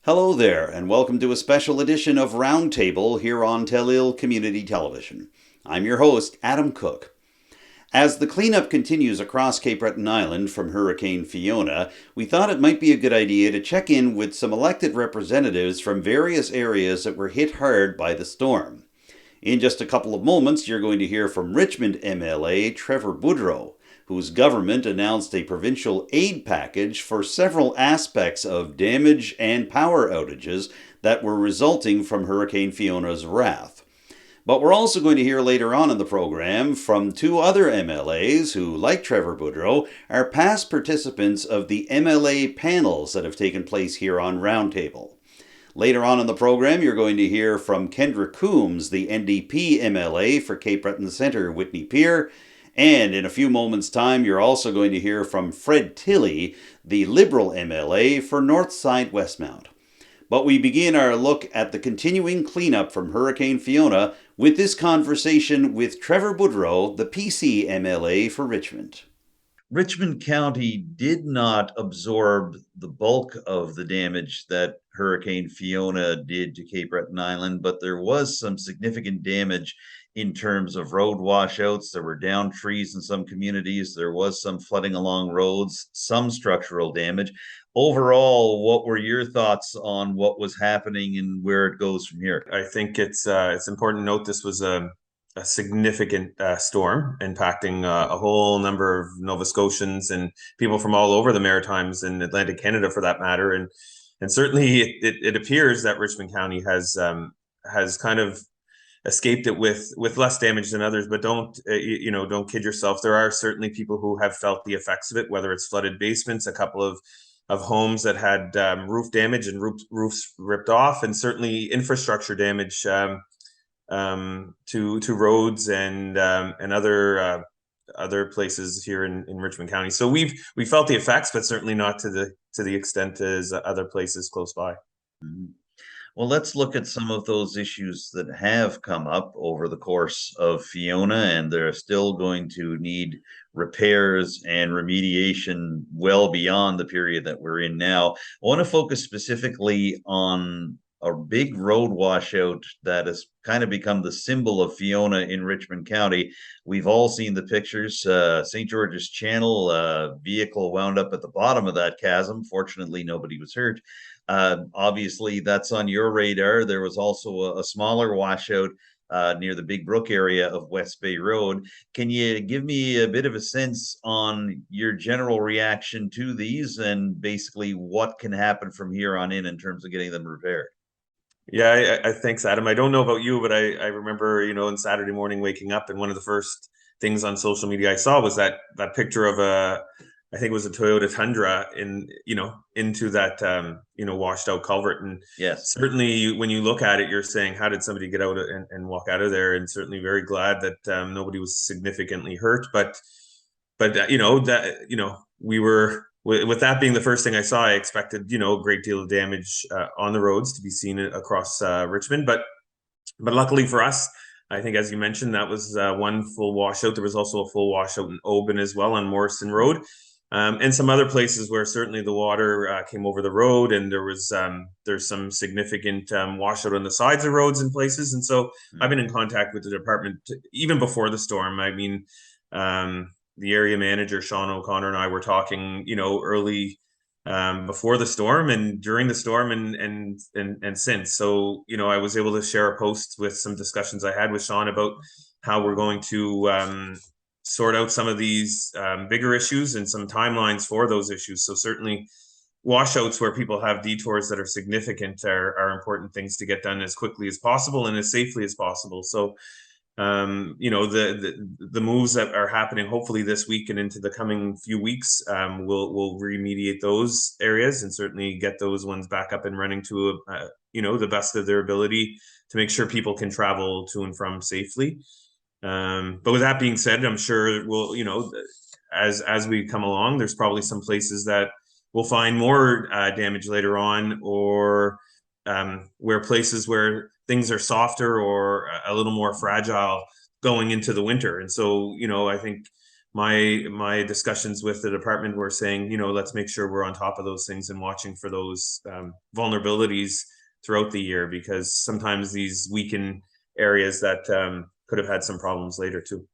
Hello there, and welcome to a special edition of Roundtable here on Tilley Community Television. I'm your host, Adam Cook. As the cleanup continues across Cape Breton Island from Hurricane Fiona, we thought it might be a good idea to check in with some elected representatives from various areas that were hit hard by the storm. In just a couple of moments, you're going to hear from Richmond MLA Trevor Boudreau, whose government announced a provincial aid package for several aspects of damage and power outages that were resulting from Hurricane Fiona's wrath. But we're also going to hear later on in the program from two other MLAs who, like Trevor Boudreau, are past participants of the MLA panels that have taken place here on Roundtable. Later on in the program, you're going to hear from Kendra Coombes, the NDP MLA for Cape Breton Centre-Whitney Pier. And in a few moments' time, you're also going to hear from Fred Tilley, the Liberal MLA for Northside-Westmount. But we begin our look at the continuing cleanup from Hurricane Fiona with this conversation with Trevor Boudreau, the PC MLA for Richmond. Richmond County did not absorb the bulk of the damage that Hurricane Fiona did to Cape Breton Island, but there was some significant damage in terms of road washouts. There were downed trees in some communities. There was some flooding along roads, some structural damage. Overall, what were your thoughts on what was happening and where it goes from here? I think it's important to note this was a significant storm impacting a whole number of Nova Scotians and people from all over the Maritimes and Atlantic Canada, for that matter. And certainly, it appears that Richmond County has kind of escaped it with less damage than others. But don't kid yourself. There are certainly people who have felt the effects of it, whether it's flooded basements, a couple of homes that had roof damage and roofs ripped off, and certainly infrastructure damage to roads and other places here in Richmond County. So we felt the effects, but certainly not to the extent as other places close by. Mm-hmm. Well, let's look at some of those issues that have come up over the course of Fiona, and they're still going to need repairs and remediation well beyond the period that we're in now. I want to focus specifically on a big road washout that has kind of become the symbol of Fiona in Richmond County. We've all seen the pictures. St. George's Channel vehicle wound up at the bottom of that chasm. Fortunately, nobody was hurt. Obviously, that's on your radar. There was also a smaller washout near the Big Brook area of West Bay Road. Can you give me a bit of a sense on your general reaction to these and basically what can happen from here on in terms of getting them repaired? Yeah, I thanks, Adam. I don't know about you, but I remember, on Saturday morning waking up, and one of the first things on social media I saw was that picture of I think it was a Toyota Tundra into that washed out culvert. And Yes. certainly when you look at it, you're saying, how did somebody get out and walk out of there? And certainly very glad that nobody was significantly hurt. But we were, with that being the first thing I saw, I expected a great deal of damage on the roads to be seen across Richmond. But luckily for us, I think, as you mentioned, that was one full washout. There was also a full washout in Oban as well on Morrison Road, and some other places where certainly the water came over the road, and there's some significant washout on the sides of roads in places. And so I've been in contact with the department even before the storm. I mean, the area manager, Sean O'Connor, and I were talking, early before the storm and during the storm and since. So, I was able to share a post with some discussions I had with Sean about how we're going to sort out some of these bigger issues and some timelines for those issues. So certainly washouts where people have detours that are significant are important things to get done as quickly as possible and as safely as possible. So the moves that are happening hopefully this week and into the coming few weeks will remediate those areas and certainly get those ones back up and running to the best of their ability to make sure people can travel to and from safely. But with that being said, I'm sure we'll as we come along, there's probably some places that we'll find more damage later on, or where places where things are softer or a little more fragile going into the winter. And so, I think my discussions with the department were saying, let's make sure we're on top of those things and watching for those vulnerabilities throughout the year, because sometimes these weaken areas that could have had some problems later too.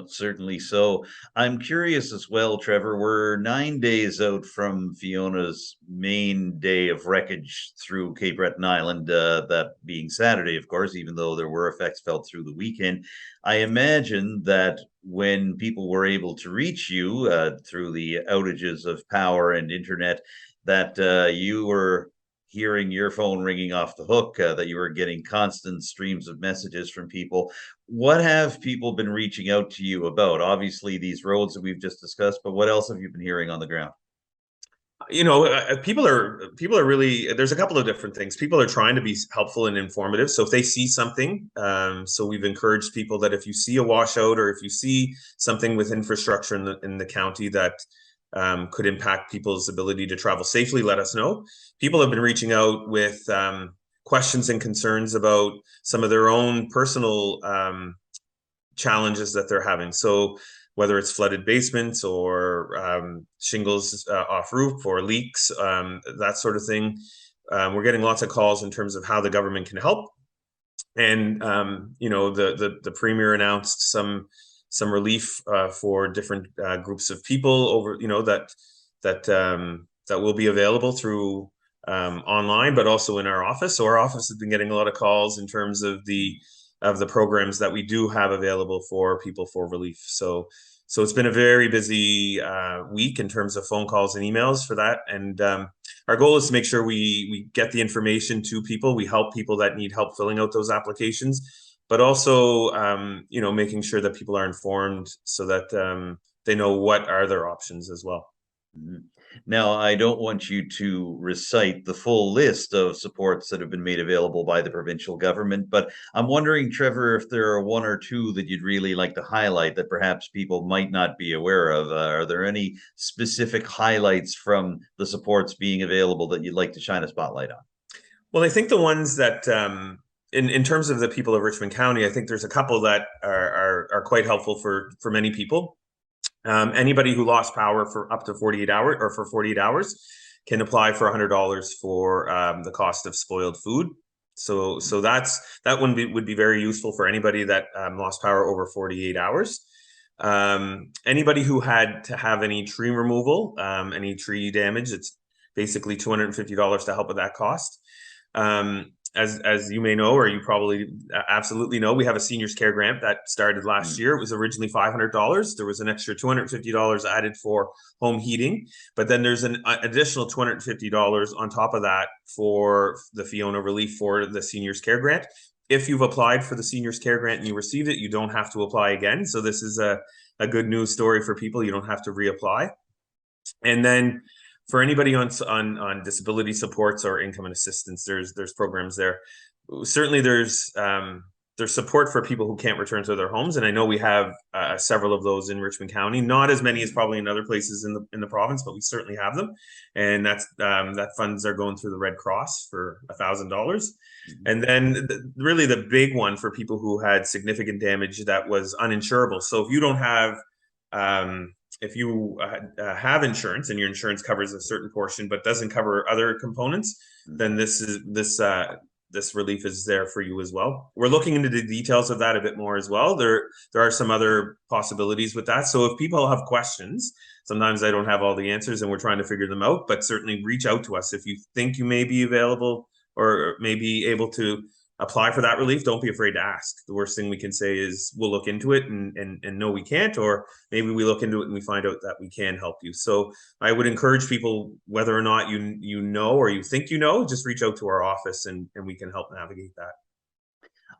Certainly so. I'm curious as well, Trevor. We're 9 days out from Fiona's main day of wreckage through Cape Breton Island, that being Saturday, of course, even though there were effects felt through the weekend. I imagine that when people were able to reach you through the outages of power and internet, that you were hearing your phone ringing off the hook, that you were getting constant streams of messages from people. What have people been reaching out to you about? Obviously, these roads that we've just discussed, but what else have you been hearing on the ground? People are really, there's a couple of different things. People are trying to be helpful and informative. So if they see something, so we've encouraged people that if you see a washout or if you see something with infrastructure in the county that could impact people's ability to travel safely, let us know. People have been reaching out with questions and concerns about some of their own personal challenges that they're having. So whether it's flooded basements or shingles off roof or leaks, that sort of thing. We're getting lots of calls in terms of how the government can help. And the premier announced some relief for different groups of people over that will be available through online, but also in our office. So our office has been getting a lot of calls in terms of the programs that we do have available for people for relief. So it's been a very busy week in terms of phone calls and emails for that. And our goal is to make sure we get the information to people. We help people that need help filling out those applications, but also, making sure that people are informed so that they know what are their options as well. Mhm. Now, I don't want you to recite the full list of supports that have been made available by the provincial government, but I'm wondering, Trevor, if there are one or two that you'd really like to highlight that perhaps people might not be aware of. Are there any specific highlights from the supports being available that you'd like to shine a spotlight on? Well, I think the ones that, in terms of the people of Richmond County, I think there's a couple that are quite helpful for many people. Anybody who lost power for up to 48 hours or for 48 hours can apply for $100 for the cost of spoiled food. So that one would be very useful for anybody that lost power over 48 hours. Anybody who had to have any tree removal, any tree damage, it's basically $250 to help with that cost. As you may know, or you probably absolutely know, we have a seniors care grant that started last year. It was originally $500. There was an extra $250 added for home heating, but then there's an additional $250 on top of that for the Fiona relief for the seniors care grant. If you've applied for the seniors care grant and you received it, you don't have to apply again. So this is a good news story for people. You don't have to reapply. And then for anybody on disability supports or income and assistance, there's programs there. Certainly there's support for people who can't return to their homes, and I know we have several of those in Richmond County. Not as many as probably in other places in the province, but we certainly have them. And that funds are going through the Red Cross for $1,000. And then really the big one for people who had significant damage that was uninsurable. So if you don't have if you have insurance and your insurance covers a certain portion but doesn't cover other components, then this relief is there for you as well. We're looking into the details of that a bit more as well. There are some other possibilities with that. So if people have questions, sometimes I don't have all the answers and we're trying to figure them out, but certainly reach out to us if you think you may be available or may be able to apply for that relief. Don't be afraid to ask. The worst thing we can say is we'll look into it and no, we can't, or maybe we look into it and we find out that we can help you. So I would encourage people, whether or not you know or you think you know, just reach out to our office and we can help navigate that.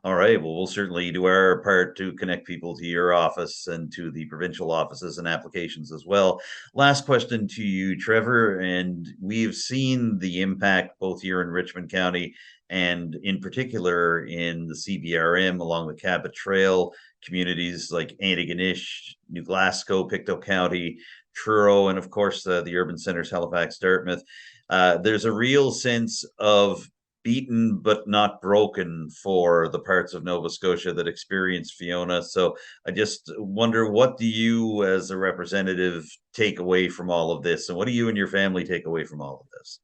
All right. Well, we'll certainly do our part to connect people to your office and to the provincial offices and applications as well. Last question to you, Trevor. And we've seen the impact both here in Richmond County and in particular in the CBRM along the Cabot Trail, communities like Antigonish, New Glasgow, Pictou County, Truro, and of course the urban centers, Halifax, Dartmouth. There's a real sense of beaten but not broken for the parts of Nova Scotia that experienced Fiona. So I just wonder, what do you as a representative take away from all of this? And what do you and your family take away from all of this?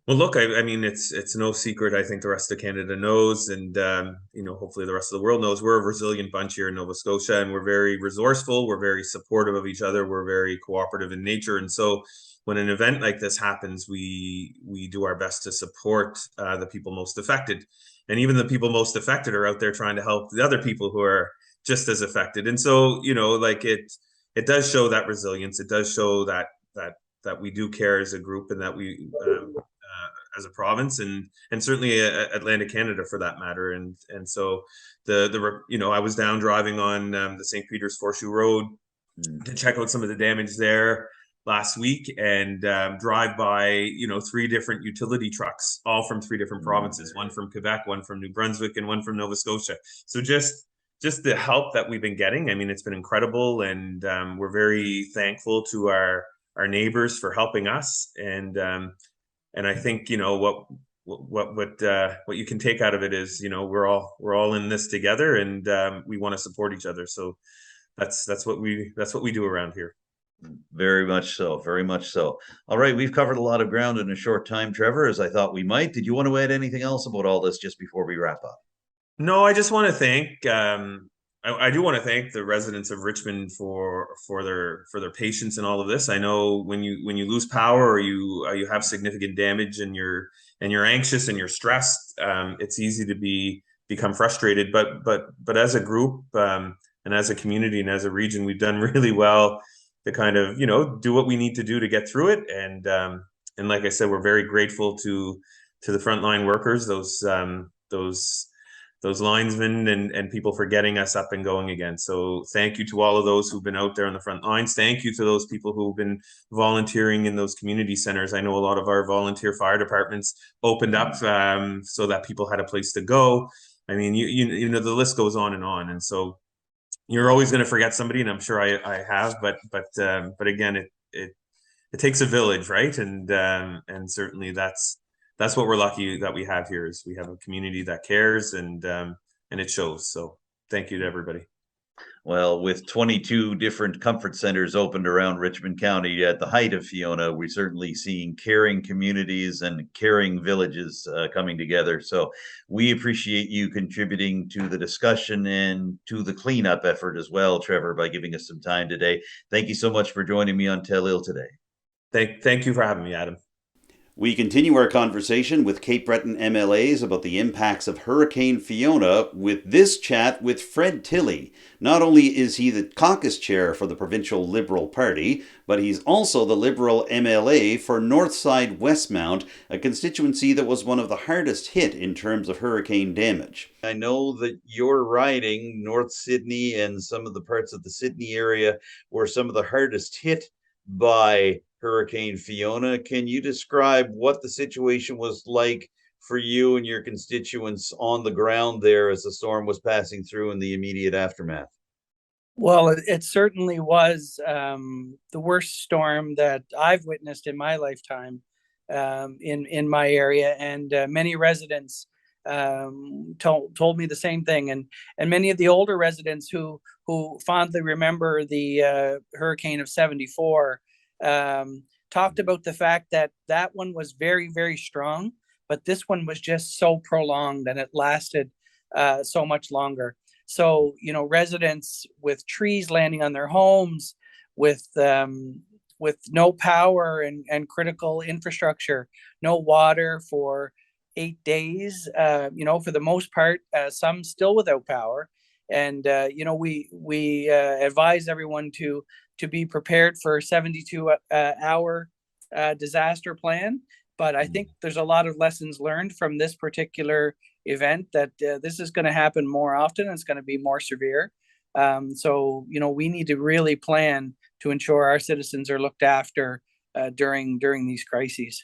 Well, look, I mean, it's no secret. I think the rest of Canada knows, and hopefully the rest of the world knows. We're a resilient bunch here in Nova Scotia, and we're very resourceful. We're very supportive of each other. We're very cooperative in nature, and so when an event like this happens, we do our best to support the people most affected, and even the people most affected are out there trying to help the other people who are just as affected. And so, like it does show that resilience. It does show that we do care as a group, and that we as a province, and certainly Atlantic Canada for that matter. And so I was down driving on the St. Peter's Horseshoe Road to check out some of the damage there last week, and drive by 3 different utility trucks, all from 3 different provinces, one from Quebec, one from New Brunswick, and one from Nova Scotia. So just the help that we've been getting, I mean, it's been incredible, and we're very thankful to our neighbors for helping us. And I think what you can take out of it is we're all in this together, and we want to support each other. So that's what we do around here. Very much so. Very much so. All right, we've covered a lot of ground in a short time, Trevor, as I thought we might. Did you want to add anything else about all this just before we wrap up? No, I just want to thank. I do want to thank the residents of Richmond for their patience in all of this. I know when you lose power, or you have significant damage, and you're anxious and you're stressed, it's easy to become frustrated. But as a group, and as a community, and as a region, we've done really well to kind of do what we need to do to get through it. And like I said, we're very grateful to the frontline workers, those linesmen and people for getting us up and going again. So thank you to all of those who've been out there on the front lines. Thank you to those people who've been volunteering in those community centers. I know a lot of our volunteer fire departments opened up so that people had a place to go. I mean, the list goes on. And so you're always going to forget somebody, and I'm sure I have, but again, it takes a village, right? And certainly that's what we're lucky that we have here, is we have a community that cares, and it shows. So thank you to everybody. Well, with 22 different comfort centers opened around Richmond County at the height of Fiona, we're certainly seeing caring communities and caring villages coming together. So we appreciate you contributing to the discussion and to the cleanup effort as well, Trevor, by giving us some time today. Thank you so much for joining me on Tellil today. Thank you for having me, Adam. We continue our conversation with Cape Breton MLAs about the impacts of Hurricane Fiona with this chat with Fred Tilley. Not only is he the caucus chair for the Provincial Liberal Party, but he's also the Liberal MLA for Northside-Westmount, a constituency that was one of the hardest hit in terms of hurricane damage. I know that your riding, North Sydney, and some of the parts of the Sydney area were some of the hardest hit by Hurricane Fiona. Can you describe what the situation was like for you and your constituents on the ground there as the storm was passing through in the immediate aftermath? Well, it certainly was the worst storm that I've witnessed in my lifetime in my area, and many residents told me the same thing, and many of the older residents who fondly remember the hurricane of '74 talked about the fact that one was very, very strong, but this one was just so prolonged, and it lasted so much longer. So, residents with trees landing on their homes, with no power and critical infrastructure, no water for 8 days, for the most part, some still without power. And, we advise everyone to be prepared for a 72-hour disaster plan. But I think there's a lot of lessons learned from this particular event, that this is going to happen more often. It's going to be more severe. So, we need to really plan to ensure our citizens are looked after during these crises.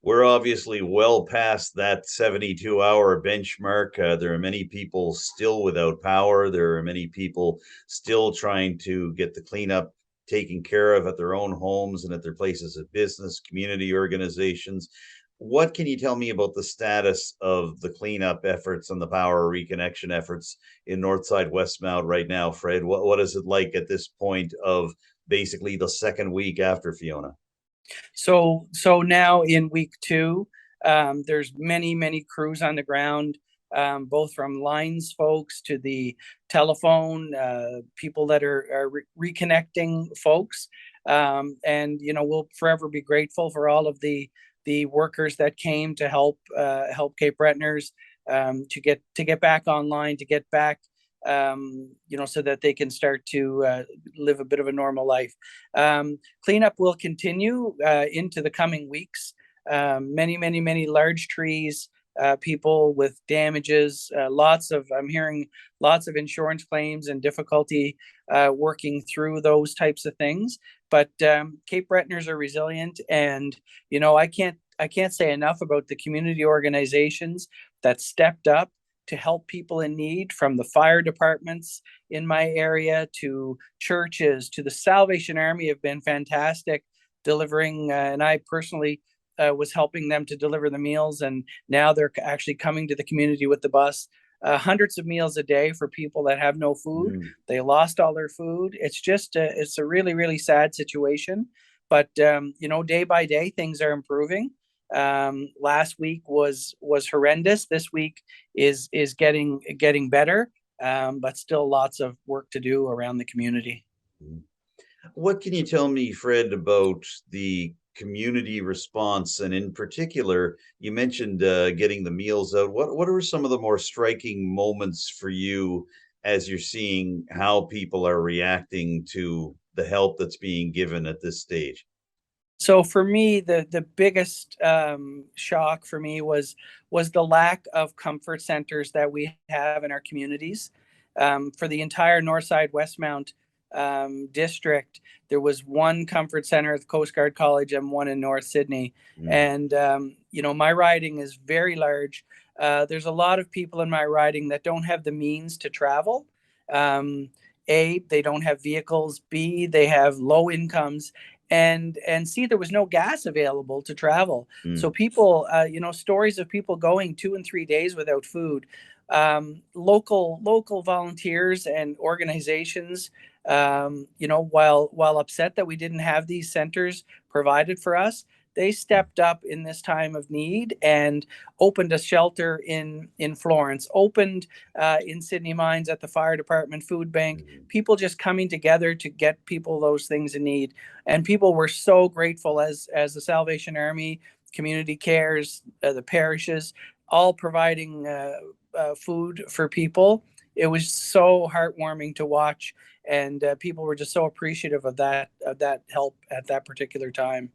We're obviously well past that 72-hour benchmark. There are many people still without power. There are many people still trying to get the cleanup taken care of at their own homes and at their places of business, community organizations. what can you tell me about the status of the cleanup efforts and the power reconnection efforts in Northside-Westmount right now, Fred? What is it like at this point of basically the second week after Fiona? So now in week 2, there's many crews on the ground, both from lines folks to the telephone, people that are reconnecting folks. And we'll forever be grateful for all of the workers that came to help Cape Bretoners to get back online, to get back so that they can start to live a bit of a normal life. Cleanup will continue into the coming weeks. Many large trees, people with damages, I'm hearing lots of insurance claims and difficulty working through those types of things. But Cape Bretoners are resilient, and I can't say enough about the community organizations that stepped up to help people in need, from the fire departments in my area to churches to the Salvation Army have been fantastic delivering, and I personally was helping them to deliver the meals, and now they're actually coming to the community with the bus. Hundreds of meals a day for people that have no food. They lost all their food. It's a really sad situation, but day by day things are improving. Last week was horrendous. This week is getting better, but still lots of work to do around the community. What can you tell me, Fred, about the community response, and in particular, you mentioned getting the meals out. What are some of the more striking moments for you as you're seeing how people are reacting to the help that's being given at this stage? So for me, the biggest shock for me was the lack of comfort centers that we have in our communities. For the entire Northside-Westmount district, there was one comfort center at the Coast Guard College and one in North Sydney. And my riding is very large. There's a lot of people in my riding that don't have the means to travel. A, they don't have vehicles. B, they have low incomes. And C, there was no gas available to travel. So people, stories of people going 2 and 3 days without food. Local volunteers and organizations, while upset that we didn't have these centers provided for us, they stepped up in this time of need and opened a shelter in Florence, opened in Sydney Mines at the fire department food bank, people just coming together to get people those things in need. And people were so grateful as the Salvation Army, Community Cares, the parishes, all providing food for people. It was so heartwarming to watch, and people were just so appreciative of that help at that particular time.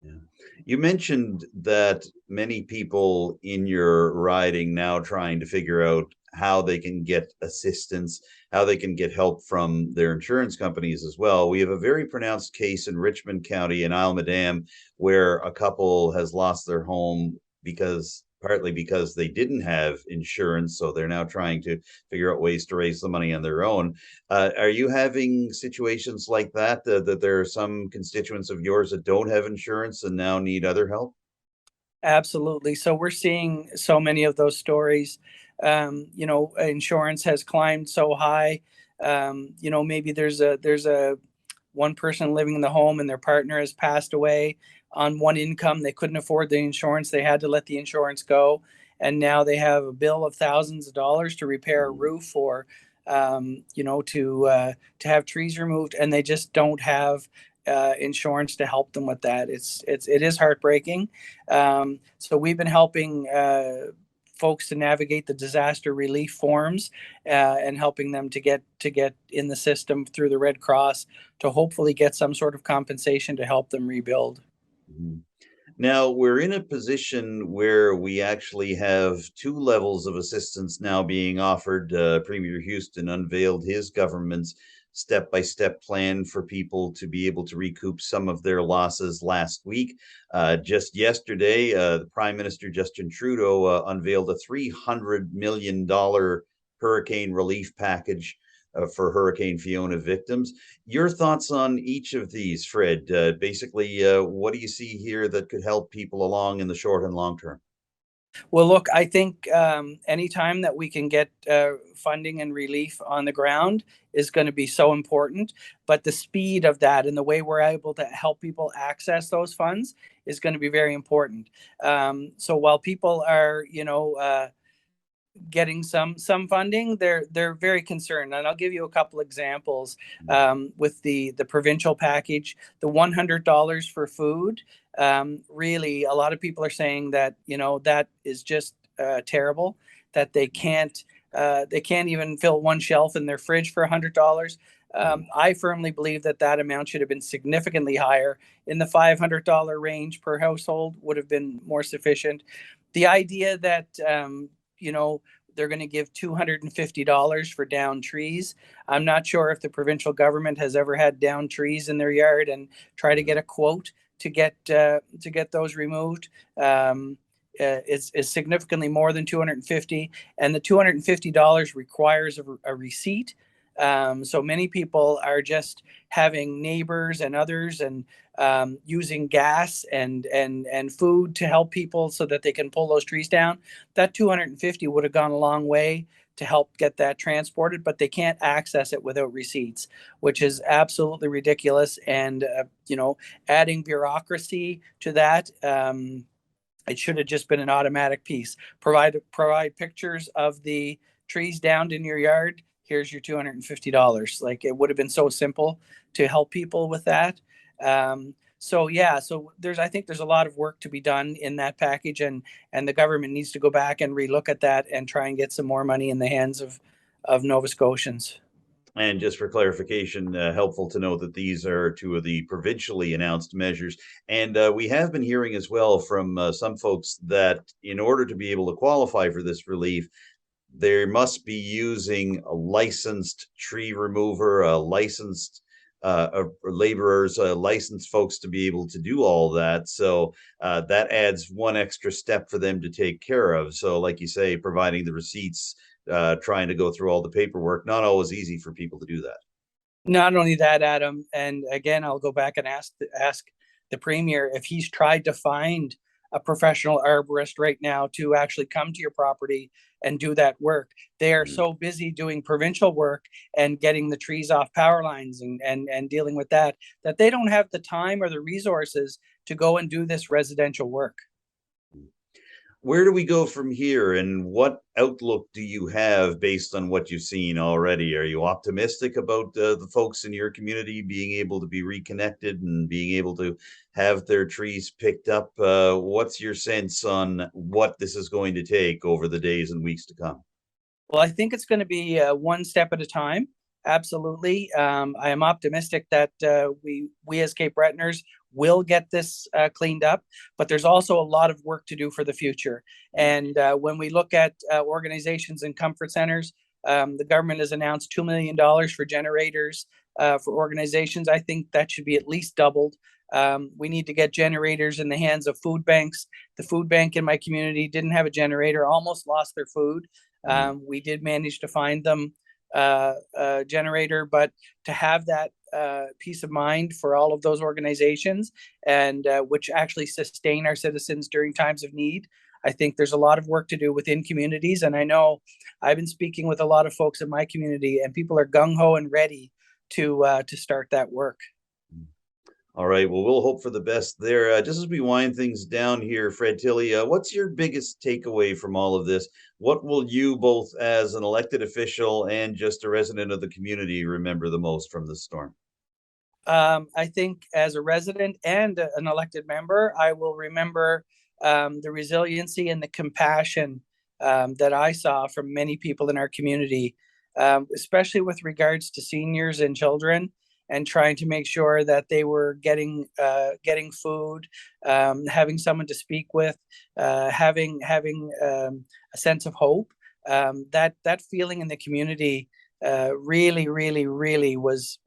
Yeah. You mentioned that many people in your riding now trying to figure out how they can get assistance, how they can get help from their insurance companies as well. We have a very pronounced case in Richmond County in Isle Madame where a couple has lost their home partly because they didn't have insurance, so they're now trying to figure out ways to raise the money on their own. Are you having situations like that, that there are some constituents of yours that don't have insurance and now need other help? Absolutely. So we're seeing so many of those stories. Insurance has climbed so high. Maybe there's a one person living in the home and their partner has passed away on one income. They couldn't afford the insurance. They had to let the insurance go. And now they have a bill of thousands of dollars to repair a roof or, to have trees removed. And they just don't have insurance to help them with that. It is heartbreaking. So we've been helping folks to navigate the disaster relief forms and helping them to get in the system through the Red Cross to hopefully get some sort of compensation to help them rebuild. Now, we're in a position where we actually have 2 levels of assistance now being offered. Premier Houston unveiled his government's step-by-step plan for people to be able to recoup some of their losses last week. Just yesterday, the Prime Minister Justin Trudeau unveiled a $300 million hurricane relief package for Hurricane Fiona victims. Your thoughts on each of these, Fred? Basically, what do you see here that could help people along in the short and long term? Well, look, I think anytime that we can get funding and relief on the ground is going to be so important. But the speed of that and the way we're able to help people access those funds is going to be very important. So while people are, getting some funding, they're very concerned, and I'll give you a couple examples. With the provincial package, the $100 for food, really a lot of people are saying that that is just terrible, that they can't even fill one shelf in their fridge for $100. I firmly believe that amount should have been significantly higher. In the $500 range per household would have been more sufficient. The idea that they're going to give $250 for downed trees. I'm not sure if the provincial government has ever had downed trees in their yard and try to get a quote to get those removed. Is significantly more than $250, and the $250 requires a receipt. So many people are just having neighbors and others and using gas and food to help people so that they can pull those trees down. That $250 would have gone a long way to help get that transported, but they can't access it without receipts, which is absolutely ridiculous. And adding bureaucracy to that. It should have just been an automatic piece. Provide pictures of the trees downed in your yard. Here's your $250. Like, it would have been so simple to help people with that. So I think there's a lot of work to be done in that package, and the government needs to go back and relook at that and try and get some more money in the hands of Nova Scotians. And just for clarification, helpful to know that these are two of the provincially announced measures. And we have been hearing as well from some folks that in order to be able to qualify for this relief, they must be using a licensed tree remover, a licensed laborers, licensed folks to be able to do all that. So that adds one extra step for them to take care of. So like you say, providing the receipts, trying to go through all the paperwork, not always easy for people to do that. Not only that, Adam, and again, I'll go back and ask the Premier if he's tried to find a professional arborist right now to actually come to your property and do that work. They are so busy doing provincial work and getting the trees off power lines and dealing with that they don't have the time or the resources to go and do this residential work. Where do we go from here, and what outlook do you have based on what you've seen already? Are you optimistic about the folks in your community being able to be reconnected and being able to have their trees picked up? What's your sense on what this is going to take over the days and weeks to come? Well, I think it's going to be one step at a time. Absolutely. I am optimistic that we as Cape Bretoners will get this cleaned up, but there's also a lot of work to do for the future. And when we look at organizations and comfort centers, the government has announced $2 million for generators for organizations. I think that should be at least doubled. We need to get generators in the hands of food banks. The food bank in my community didn't have a generator, almost lost their food. We did manage to find them generator, but to have that peace of mind for all of those organizations and which actually sustain our citizens during times of need, I think there's a lot of work to do within communities. And I know I've been speaking with a lot of folks in my community, and people are gung-ho and ready to start that work. All right. Well, we'll hope for the best there. Just as we wind things down here, Fred Tilley, what's your biggest takeaway from all of this? What will you, both as an elected official and just a resident of the community, remember the most from this storm? I think as a resident and an elected member, I will remember the resiliency and the compassion that I saw from many people in our community, especially with regards to seniors and children, and trying to make sure that they were getting food, having someone to speak with, having a sense of hope. That feeling in the community really was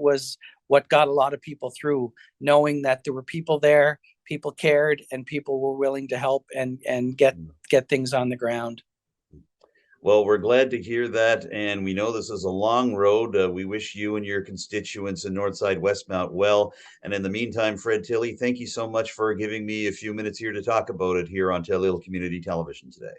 what got a lot of people through, knowing that there were people there, people cared, and people were willing to help and get things on the ground. Well, we're glad to hear that, and we know this is a long road. We wish you and your constituents in Northside-Westmount well. And in the meantime, Fred Tilley, thank you so much for giving me a few minutes here to talk about it here on Tellil Community Television today.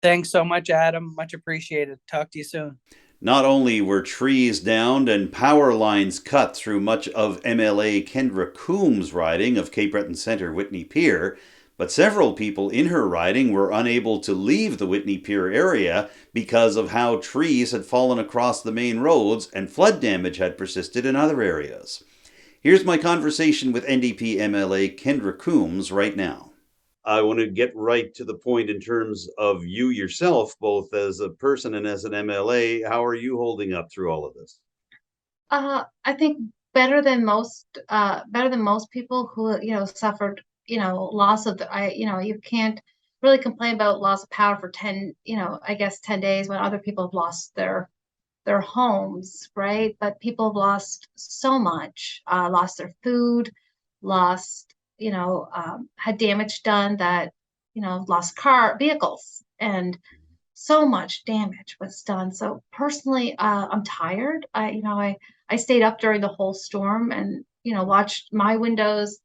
Thanks so much, Adam. Much appreciated. Talk to you soon. Not only were trees downed and power lines cut through much of MLA Kendra Coombes' riding of Cape Breton Centre-Whitney Pier, but several people in her riding were unable to leave the Whitney Pier area because of how trees had fallen across the main roads and flood damage had persisted in other areas. Here's my conversation with NDP MLA Kendra Coombes right now. I want to get right to the point in terms of you yourself, both as a person and as an MLA. How are you holding up through all of this? I think better than most people who, suffered, loss of you can't really complain about loss of power for 10 days when other people have lost their homes, right? But people have lost so much, lost their food, lost, had damage done that, lost vehicles, and so much damage was done. So personally, I'm tired. I stayed up during the whole storm and, watched my windows,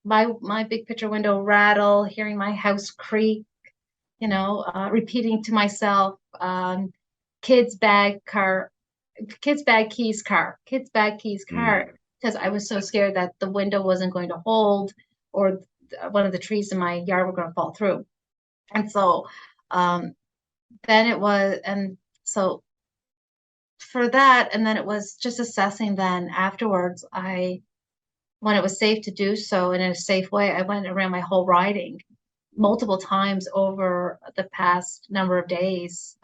my big picture window rattle, hearing my house creak, repeating to myself, kids bag keys car, because I was so scared that the window wasn't going to hold or one of the trees in my yard were going to fall through. And so then it was, and so for that, and then it was just assessing then afterwards, when it was safe to do so in a safe way, I went around my whole riding multiple times over the past number of days,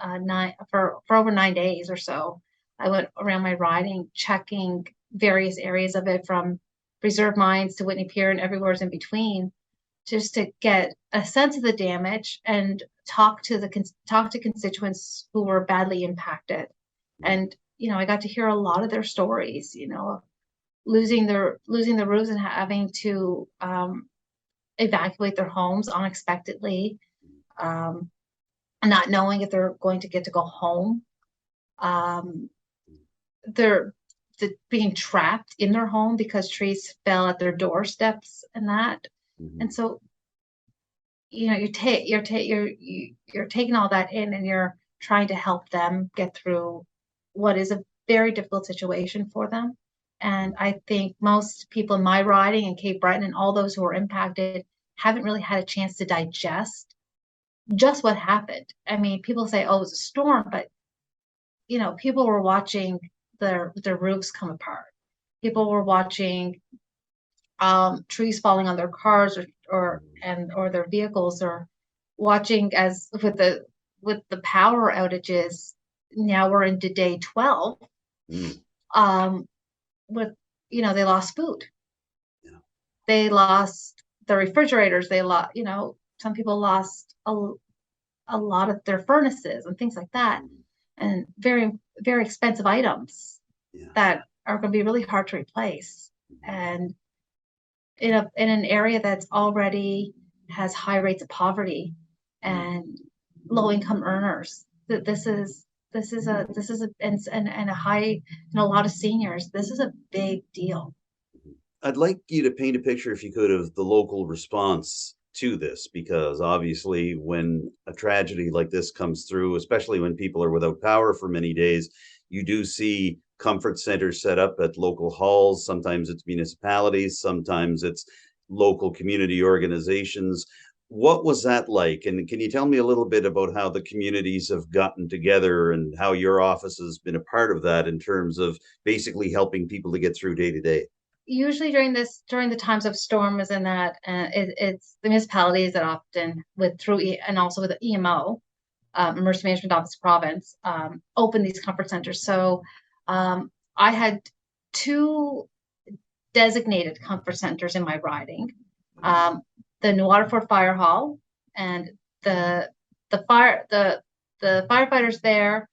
for over 9 days or so. I went around my riding, checking various areas of it from reserve mines to Whitney Pier and everywhere in between, just to get a sense of the damage and talk to constituents who were badly impacted. And I got to hear a lot of their stories, losing their roofs and having to evacuate their homes unexpectedly, not knowing if they're going to get to go home. They're being trapped in their home because trees fell at their doorsteps and that. Mm-hmm. And so, you're taking all that in and you're trying to help them get through what is a very difficult situation for them. And I think most people in my riding and Cape Breton and all those who are impacted haven't really had a chance to digest just what happened. I mean, people say, oh, it was a storm, but people were watching their roofs come apart. People were watching trees falling on their cars or their vehicles, or watching as with the power outages. Now we're into day 12. With they lost food. Yeah. They lost the refrigerators. They lost, some people lost a lot of their furnaces and things like that, and very, very expensive items that are going to be really hard to replace. And in an area that's already has high rates of poverty and low income earners, that this is a high, a lot of seniors, this is a big deal. I'd like you to paint a picture, if you could, of the local response to this, because obviously when a tragedy like this comes through, especially when people are without power for many days, you do see comfort centers set up at local halls. Sometimes it's municipalities, sometimes it's local community organizations. What was that like? And can you tell me a little bit about how the communities have gotten together and how your office has been a part of that in terms of basically helping people to get through day to day? Usually during the times of storms and that, it's the municipalities that often and also with the EMO, Emergency Management Office Province, open these comfort centers. So I had 2 designated comfort centers in my riding. The New Waterford Fire Hall, and the firefighters there,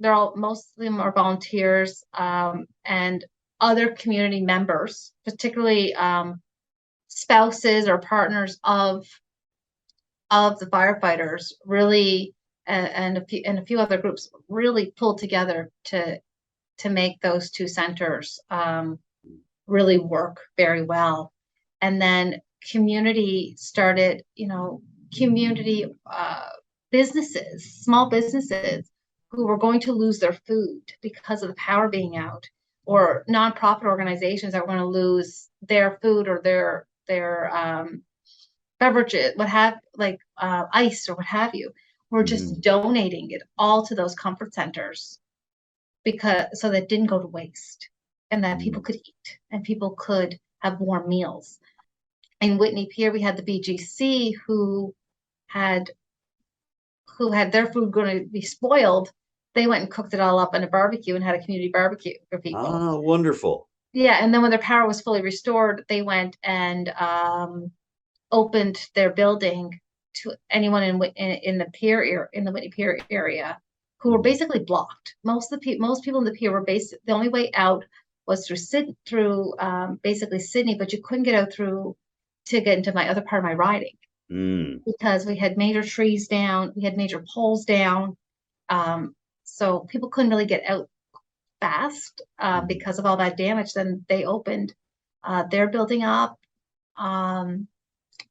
most of them are volunteers, and other community members, particularly spouses or partners of the firefighters, really and a few other groups really pulled together to make those two centers really work very well. And then community started, community businesses, small businesses who were going to lose their food because of the power being out, or nonprofit organizations that were going to lose their food or their beverages, ice or what have you. We're just donating it all to those comfort centers so that it didn't go to waste, and that people could eat and people could have warm meals. In Whitney Pier, we had the BGC who had their food going to be spoiled. They went and cooked it all up in a barbecue and had a community barbecue for people. Ah, wonderful. Yeah, and then when their power was fully restored, they went and opened their building to anyone in the Pier in the Whitney Pier area who were basically blocked. Most people in the Pier were the only way out was through basically Sydney, but you couldn't get out to get into my other part of my riding because we had major trees down, we had major poles down, so people couldn't really get out fast because of all that damage. Then they opened their building up.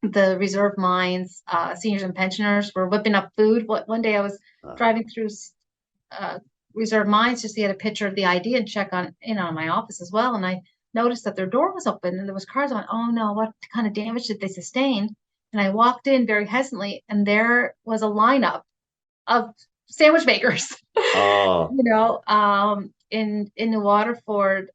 The reserve mines, seniors and pensioners were whipping up food. One day I was driving through reserve mines just to get a picture of the ID and check on my office as well, and I noticed that their door was open and there was cars on. Oh no, what kind of damage did they sustain? And I walked in very hesitantly, and there was a lineup of sandwich makers. Oh. In New Waterford,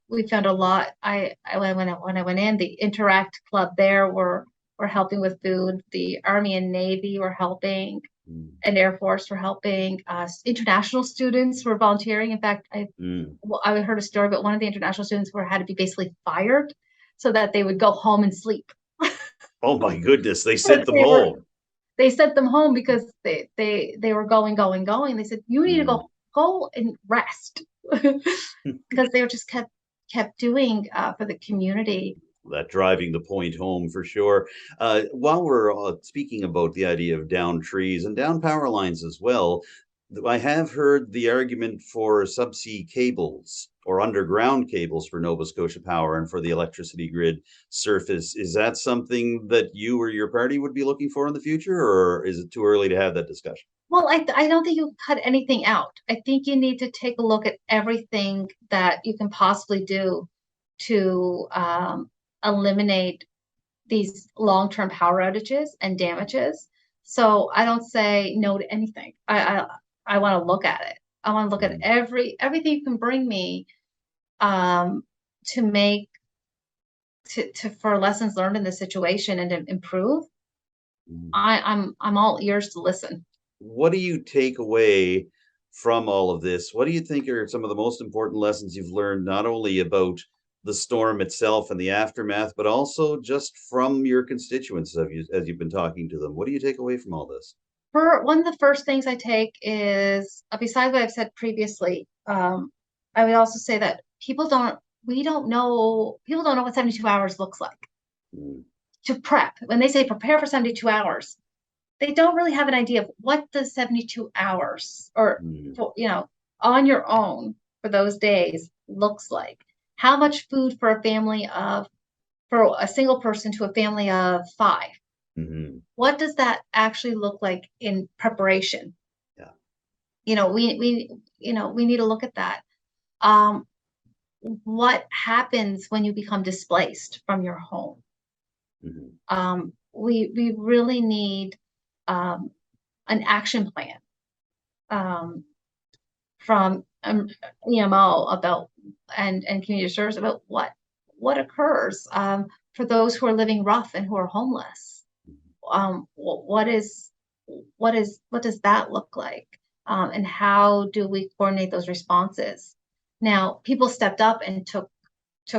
we found a lot. When I went in, the Interact Club there were helping with food. The Army and Navy were helping, and Air Force were helping. International students were volunteering. In fact, I heard a story about one of the international students had to be basically fired so that they would go home and sleep. Oh my goodness! They sent them home. They sent them home because they were going. They said, you need to go and rest because they were just kept doing for the community. That driving the point home for sure. While we're speaking about the idea of down trees and down power lines as well, I have heard the argument for subsea cables or underground cables for Nova Scotia Power and for the electricity grid surface. Is that something that you or your party would be looking for in the future, or is it too early to have that discussion? Well, I don't think you cut anything out. I think you need to take a look at everything that you can possibly do to eliminate these long-term power outages and damages. So I don't say no to anything. I want to look at it. I want to look at everything you can bring me to make for lessons learned in this situation and to improve. I'm all ears to listen. What do you take away from all of this? What do you think are some of the most important lessons you've learned, not only about the storm itself and the aftermath, but also just from your constituents as you've been talking to them? What do you take away from all this? One of the first things I take is, besides what I've said previously, I would also say that people don't know what 72 hours looks like. To prep. When they say prepare for 72 hours, they don't really have an idea of what does 72 hours or on your own for those days looks like. How much food for a single person to a family of 5? What does that actually look like in preparation? Yeah. We need to look at that. What happens when you become displaced from your home? We really need an action plan from EMO about and community service about what occurs for those who are living rough and who are homeless. What does that look like, and how do we coordinate those responses? Now, people stepped up and took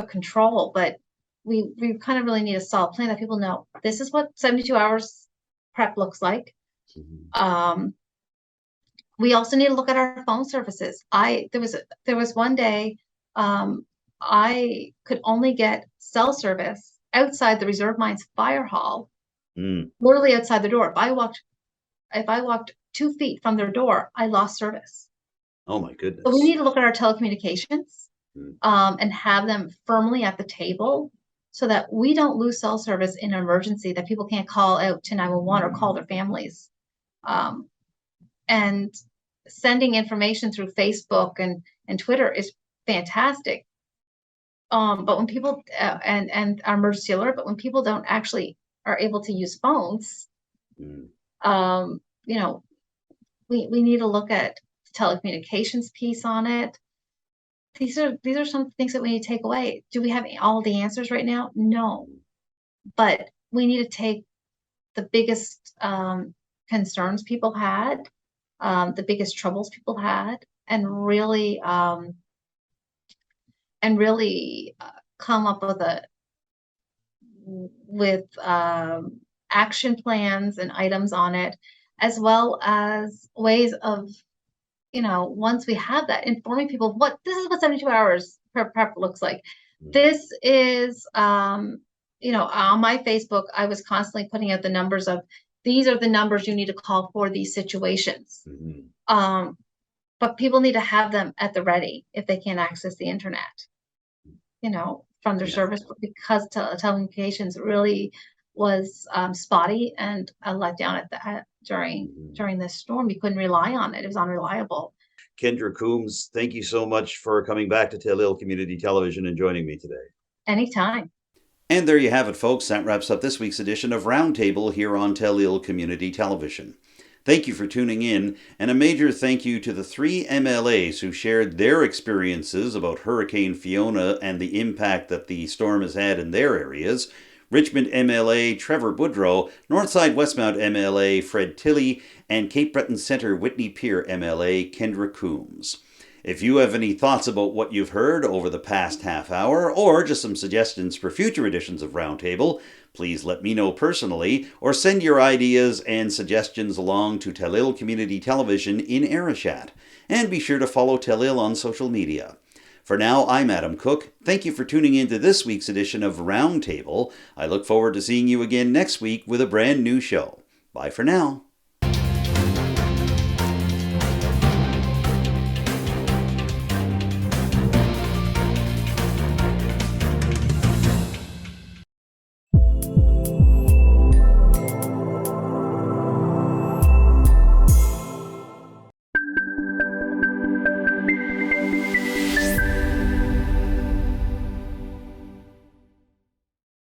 control, but we kind of really need a solid plan that people know this is what 72 hours prep looks like. We also need to look at our phone services. There was one day I could only get cell service outside the Reserve Mines Fire Hall, literally outside the door. If I walked 2 feet from their door, I lost service. Oh my goodness. So we need to look at our telecommunications Mm. and have them firmly at the table so that we don't lose cell service in an emergency, that people can't call out to 911 or call their families. And sending information through Facebook and Twitter is fantastic. But when people and our emergency alert, but when people don't actually are able to use phones, Mm. you know, we need to look at the telecommunications piece on it. These are some things that we need to take away. Do we have all the answers right now? No, but we need to take the biggest concerns people had, the biggest troubles people had, and really come up with action plans and items on it, as well as ways of, once we have that, informing people this is what 72 hours prep looks like. This is, on my Facebook, I was constantly putting out the numbers of, these are the numbers you need to call for these situations. Mm-hmm. But people need to have them at the ready if they can't access the internet, from their service, because telecommunications really was spotty and a letdown at that during this storm. We couldn't rely on it. It was unreliable. Kendra Coombes, thank you so much for coming back to Tilley Community Television and joining me today. Anytime. And there you have it, folks. That wraps up this week's edition of Roundtable here on Tilley Community Television. Thank you for tuning in, and a major thank you to the 3 MLAs who shared their experiences about Hurricane Fiona and the impact that the storm has had in their areas. Richmond MLA Trevor Boudreau, Northside-Westmount MLA Fred Tilley, and Cape Breton Centre-Whitney Pier MLA Kendra Coombes. If you have any thoughts about what you've heard over the past half hour, or just some suggestions for future editions of Roundtable, please let me know personally, or send your ideas and suggestions along to Tilley Community Television in Aerochat. And be sure to follow Tilley on social media. For now, I'm Adam Cook. Thank you for tuning in to this week's edition of Roundtable. I look forward to seeing you again next week with a brand new show. Bye for now.